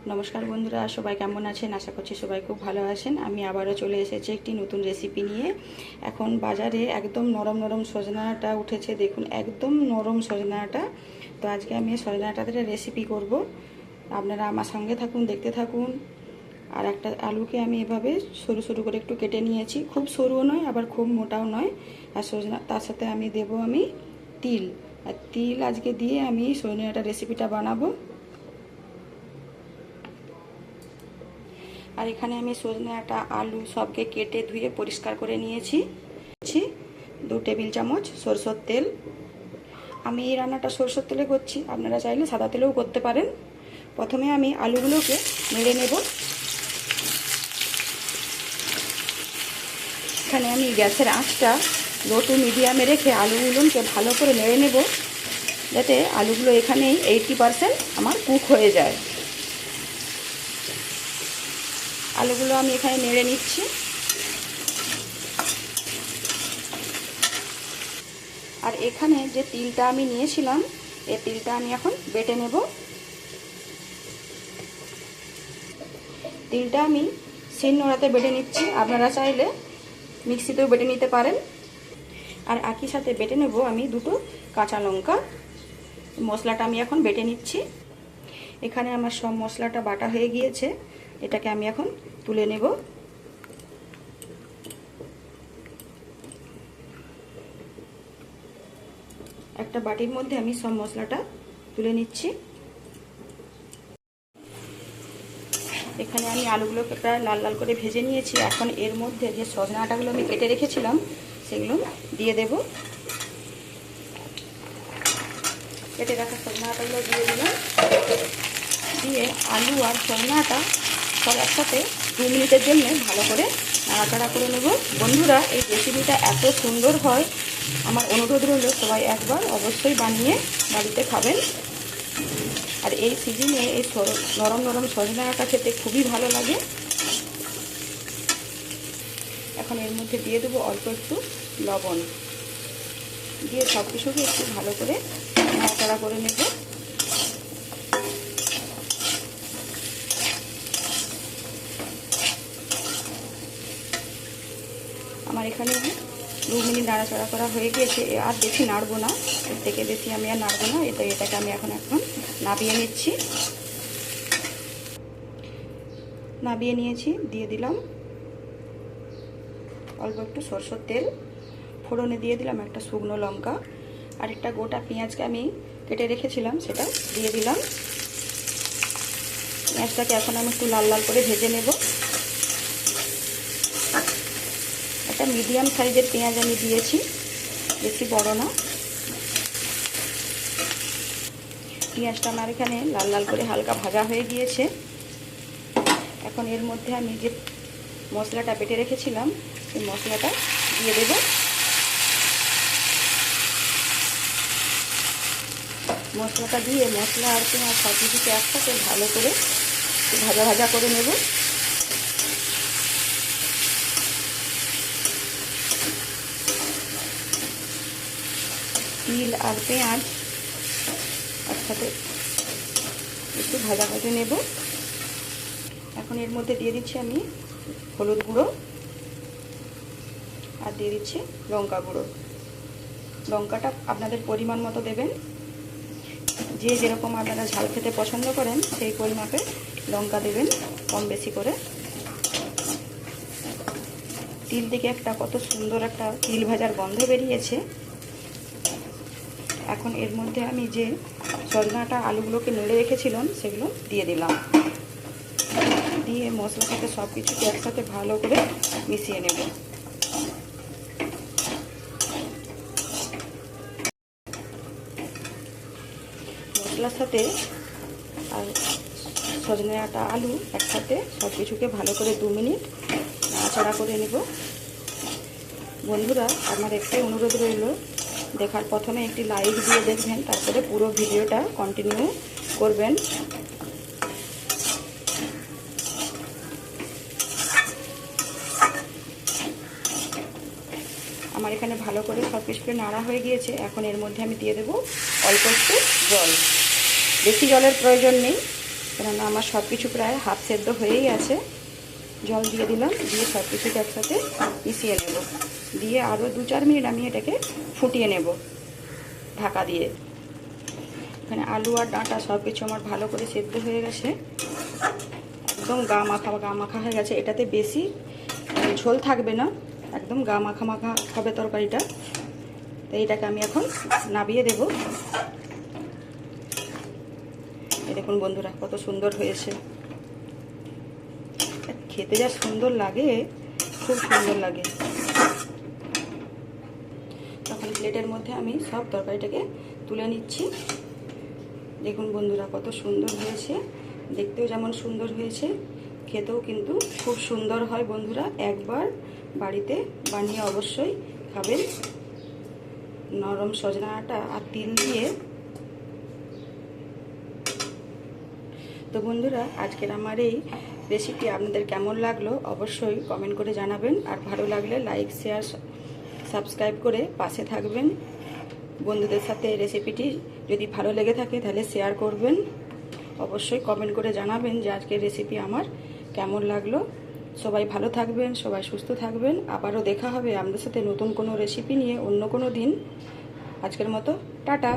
নমস্কার বন্ধুরা, সবাই কেমন আছেন? আশা করছি সবাই খুব ভালো আছেন। আমি আবারও চলে এসেছি একটি নতুন রেসিপি নিয়ে। এখন বাজারে একদম নরম নরম সজনাটা উঠেছে, দেখুন একদম নরম সজনাটা। তো আজকে আমি সজনাটাতে রেসিপি করব, আপনারা আমার সঙ্গে থাকুন, দেখতে থাকুন। আর একটা আলুকে আমি এভাবে সরু সরু করে একটু কেটে নিয়েছি, খুব সরুও নয় আবার খুব মোটাও নয়। আর সজনা, তার সাথে আমি দেব আমি তিল, আর তিল আজকে দিয়ে আমি সজনাটা রেসিপিটা বানাবো। আর এখানে আমি সজনে ডাঁটা, আলু সবকে কেটে ধুয়ে পরিষ্কার করে নিয়েছি। 2 টেবিল চামচ সরষের তেল। আমি এই রান্নাটা সরষের তেলে করছি, আপনারা চাইলে সাদা তেলেও করতে পারেন। প্রথমে আমি আলুগুলোকে নেড়ে নেব। এখানে আমি গ্যাসের আঁচটা লো টু মিডিয়ামে রেখে আলুগুলোকে ভালো করে নেড়ে নেব, যাতে আলুগুলো এখানেই 80% আমার কুক হয়ে যায়। আলুগুলো আমি এখানে নেড়ে নিচ্ছি। আর এখানে যে তিলটা আমি নিয়েছিলাম, এই তিলটা আমি এখন বেটে নেব। তিলটা আমি শিলনোড়াতে বেটে নিচ্ছি, আপনারা চাইলে মিক্সিতেও বেটে নিতে পারেন। আর একই সাথে বেটে নেব আমি 2টো কাঁচা লঙ্কা। মশলাটা আমি এখন বেটে নিচ্ছি। এখানে আমার সব মশলাটা বাটা হয়ে গিয়েছে, এটাকে আমি এখন তুলে নেব। একটা বাটির মধ্যে আমি সব মশলাটা তুলে নিচ্ছি। এখানে আমি আলুগুলোকে প্রায় লাল লাল করে ভেজে নিয়েছি। এখন এর মধ্যে যে সজনা ডাঁটাগুলো আমি কেটে রেখেছিলাম সেগুলো দিয়ে দেব। কেটে রাখা সজনা ডাঁটাগুলো দিয়ে দিলাম। দিয়ে আলু আর সজনাটা সব একসাথে 2 মিনিটের জন্য ভালো করে নাড়াচাড়া করে নেব। বন্ধুরা, এই রেসিপিটা এত সুন্দর হয়, আমার অনুরোধ রইল সবাই একবার অবশ্যই বানিয়ে বাড়িতে খাবেন। আর এই সিজনে এই নরম নরম সজনা ডাঁটা খেতে খুবই ভালো লাগে। এখন এর মধ্যে দিয়ে দেবো অল্প একটু লবণ, দিয়ে সব কিছুকে একটু ভালো করে নাড়াচাড়া করে নেব। আমার এখানে 2 মিনিট নাড়াচাড়া করা হয়ে গিয়েছে। আর বেশি নাড়বো না, এর থেকে বেশি আমি আর নাড়বো না। এটাকে আমি এখন নাবিয়ে নিচ্ছি। নাবিয়ে নিয়েছি, দিয়ে দিলাম অল্প একটু সরষের তেল। ফোড়নে দিয়ে দিলাম একটা শুকনো লঙ্কা, আর একটা গোটা পেঁয়াজকে আমি কেটে রেখেছিলাম সেটা দিয়ে দিলাম। পেঁয়াজটাকে এখন আমি একটু লাল লাল করে ভেজে নেব। একটা মিডিয়াম সাইজের পেঁয়াজ আমি দিয়েছি, বেশি বড় না। পেঁয়াজটা আমার এখানে লাল লাল করে হালকা ভাজা হয়ে গিয়েছে। এখন এর মধ্যে আমি যে মশলাটা বেটে রেখেছিলাম সেই মশলাটা দিয়ে দেব। মশলাটা দিয়ে মশলা আর পেঁয়াজ সব কিছুকে একসাথে ভালো করে ভাজা ভাজা করে নেব। তিল আর পেঁয়াজ একসাথে একটু ভাজা ভেজে নেব। এখন এর মধ্যে দিয়ে দিচ্ছি আমি হলুদ গুঁড়ো, আর দিয়ে দিচ্ছি লঙ্কা গুঁড়ো। লঙ্কাটা আপনাদের পরিমাণ মতো দেবেন, যে যেরকম আপনারা ঝাল খেতে পছন্দ করেন সেই পরিমাপে লঙ্কা দেবেন, কম বেশি করে। তিল থেকে একটা কত সুন্দর একটা তিল ভাজার গন্ধ বেরিয়েছে। এখন এর মধ্যে আমি যে সজনাটা আলুগুলোকে নেড়ে রেখেছিলাম সেগুলো দিয়ে দিলাম। দিয়ে মশলার সাথে সব কিছুকে একসাথে ভালো করে মিশিয়ে নেব। মশলার সাথে আর সজনে ডাঁটা আলু একসাথে সব কিছুকে ভালো করে 2 মিনিট নাড়াচাড়া করে নেব। বন্ধুরা, আমার একটাই অনুরোধ রইল, দেখার প্রথমে একটি লাইক দিয়ে দেখবেন, তারপরে পুরো ভিডিওটা কন্টিনিউ করবেন। আমার এখানে ভালো করে সব কিছুকে নাড়া হয়ে গিয়েছে। এখন এর মধ্যে আমি দিয়ে দেব অল্প একটু জল, বেশি জলের প্রয়োজন নেই। কেননা আমার সব কিছু প্রায় হাফ সেদ্ধ হয়েই আছে। জল দিয়ে দিলাম, দিয়ে সব কিছুকে একসাথে মিশিয়ে নেব, দিয়ে আরও 2-4 মিনিট আমি এটাকে ফুটিয়ে নেব ঢাকা দিয়ে। এখানে আলু আর ডাঁটা সব কিছু আমার ভালো করে সেদ্ধ হয়ে গেছে, একদম গা মাখা হয়ে গেছে। এটাতে বেশি ঝোল থাকবে না, একদম গা মাখা হবে তরকারিটা। তো এইটাকে আমি এখন নাবিয়ে দেব। এই দেখুন বন্ধুরা কত সুন্দর হয়েছে, খেতে যা সুন্দর লাগে, খুব সুন্দর লাগে। তখন প্লেটের মধ্যে আমি সব তরকারিটাকে তুলে নিচ্ছি। দেখুন বন্ধুরা কত সুন্দর হয়েছে, দেখতেও যেমন সুন্দর হয়েছে, খেতেও কিন্তু খুব সুন্দর হয়। বন্ধুরা একবার বাড়িতে বানিয়ে অবশ্যই খাবেন। নরম সজনা ডাঁটা আর তিল দিয়ে। তো বন্ধুরা আজকের আমার এই রেসিপি আপনাদের কেমন লাগলো অবশ্যই কমেন্ট করে জানাবেন, আর ভালো লাগলে লাইক শেয়ার সাবস্ক্রাইব করে পাশে থাকবেন। বন্ধুদের সাথে রেসিপিটি যদি ভালো লেগে থাকে তাহলে শেয়ার করবেন, অবশ্যই কমেন্ট করে জানাবেন যে আজকের রেসিপি আমার কেমন লাগলো। সবাই ভালো থাকবেন, সবাই সুস্থ থাকবেন। আবারও দেখা হবে আপনাদের সাথে নতুন কোনো রেসিপি নিয়ে অন্য কোনো দিন। আজকের মতো টাটা।